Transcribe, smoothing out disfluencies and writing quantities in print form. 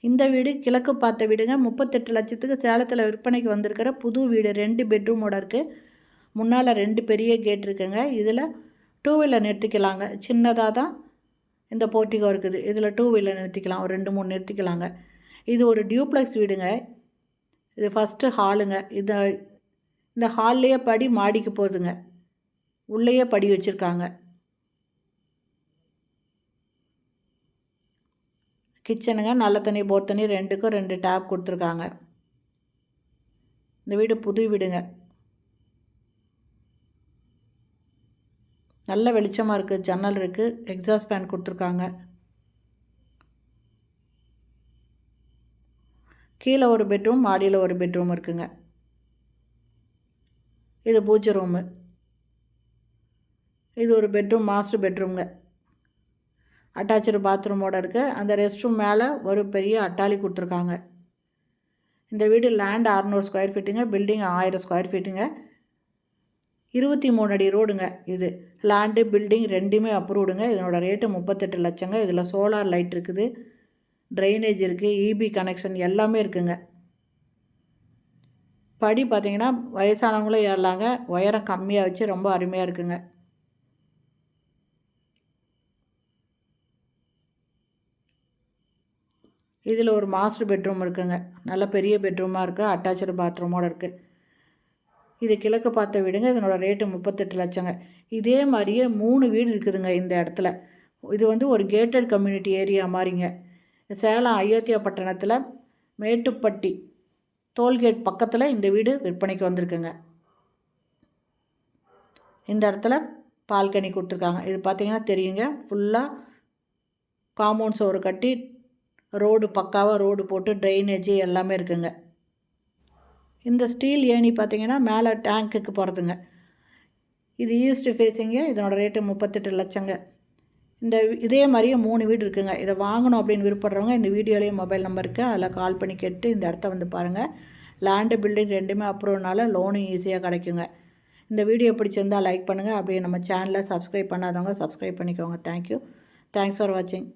இந்த வீடு கிழக்கு பார்த்த வீடுங்க. 38 லட்சத்துக்கு சேலத்தில் விற்பனைக்கு வந்திருக்கிற புது வீடு. 2 பெட்ரூமோட இருக்குது. முன்னால் 2 பெரிய கேட் இருக்குங்க. இதில் 2 வீலர் நிறுத்திக்கலாங்க. சின்னதாக தான் இந்த போர்ட்டிகோ இருக்குது. இதில் 2 வீலர் நிறுத்திக்கலாம். ஒரு 2 3 நிறுத்திக்கலாங்க. இது ஒரு டியூப்ளெக்ஸ் வீடுங்க. இது ஃபஸ்ட்டு ஹாலுங்க. இந்த ஹால்லையே படி மாடிக்கு போகுதுங்க. உள்ளேயே படி வச்சுருக்காங்க. கிச்சனுங்க. நல்ல தண்ணி போர் தண்ணி 2க்கும் 2 டேப் கொடுத்துருக்காங்க. இந்த வீடு புது வீடுங்க. நல்ல வெளிச்சமாக இருக்குது. ஜன்னல் இருக்குது. எக்ஸாஸ்ட் ஃபேன் கொடுத்துருக்காங்க. கீழே ஒரு பெட்ரூம், மாடியில் ஒரு பெட்ரூம் இருக்குங்க. இது பூஜை ரூமு. இது ஒரு பெட்ரூம், மாஸ்டர் பெட்ரூம்ங்க. அட்டாச்சு பாத்ரூமோடு இருக்குது. அந்த ரெஸ்ட் ரூம் மேலே ஒரு பெரிய அட்டாளி கொடுத்துருக்காங்க. இந்த வீடு லேண்ட் 600 ஸ்கொயர் ஃபீட்டுங்க. பில்டிங் 1000 ஸ்கொயர் ஃபீட்டுங்க. 23 அடி ரோடுங்க. இது லேண்டு பில்டிங் ரெண்டுமே அப்ரூவ்டுங்க. இதனோட ரேட்டு 38 லட்சங்க. இதில் சோலார் லைட் இருக்குது, ட்ரைனேஜ் இருக்குது, இபி கனெக்ஷன் எல்லாமே இருக்குங்க. படி பார்த்திங்கன்னா வயசானவங்களும் ஏறலாங்க. உயரம் கம்மியாக வச்சு ரொம்ப அருமையாக இருக்குங்க. இதில் ஒரு மாஸ்டர் பெட்ரூம் இருக்குங்க. நல்ல பெரிய பெட்ரூமாக இருக்குது. அட்டாச்சு பாத்ரூமோடு இருக்குது. இது கிழக்கு பார்த்த வீடுங்க. இதனோட ரேட்டு 38 லட்சங்க. இதே மாதிரியே 3 வீடு இருக்குதுங்க இந்த இடத்துல. இது ஒரு கேட்டட் கம்யூனிட்டி ஏரியா மாதிரிங்க. சேலம் அயோத்தியாப்பட்டினத்தில் மேட்டுப்பட்டி டோல்கேட் பக்கத்தில் இந்த வீடு விற்பனைக்கு வந்திருக்குங்க. இந்த இடத்துல பால்கனி கொடுத்துருக்காங்க. இது பார்த்திங்கன்னா தெரியுங்க. ஃபுல்லாக காம்பவுண்ட் சோறு கட்டி ரோடு பக்காவாக ரோடு போட்டு ட்ரைனேஜ் எல்லாமே இருக்குங்க. இந்த ஸ்டீல் ஏணி பார்த்திங்கன்னா மேலே டேங்க்குக்கு போகிறதுங்க. இது ஈஸ்ட் ஃபேஸிங்க. இதனோட ரேட்டு 38 லட்சங்க. இதே மாதிரியே 3 வீடு இருக்குங்க. இதை வாங்கணும் அப்படின்னு விருப்பப்படுறவங்க இந்த வீடியோலேயே மொபைல் நம்பர் இருக்குது. அதில் கால் பண்ணி கேட்டு இந்த இடத்த பாருங்கள். லேண்டு பில்டிங் ரெண்டுமே அப்ரூவ்னால லோனும் ஈஸியாக கிடைக்குங்க. இந்த வீடியோ பிடிச்சிருந்தால் லைக் பண்ணுங்கள். அப்படியே நம்ம சேனலை சப்ஸ்கிரைப் பண்ணாதவங்க சப்ஸ்கிரைப் பண்ணிக்கோங்க. தேங்க்யூ. தேங்க்ஸ் ஃபார் வாட்சிங்.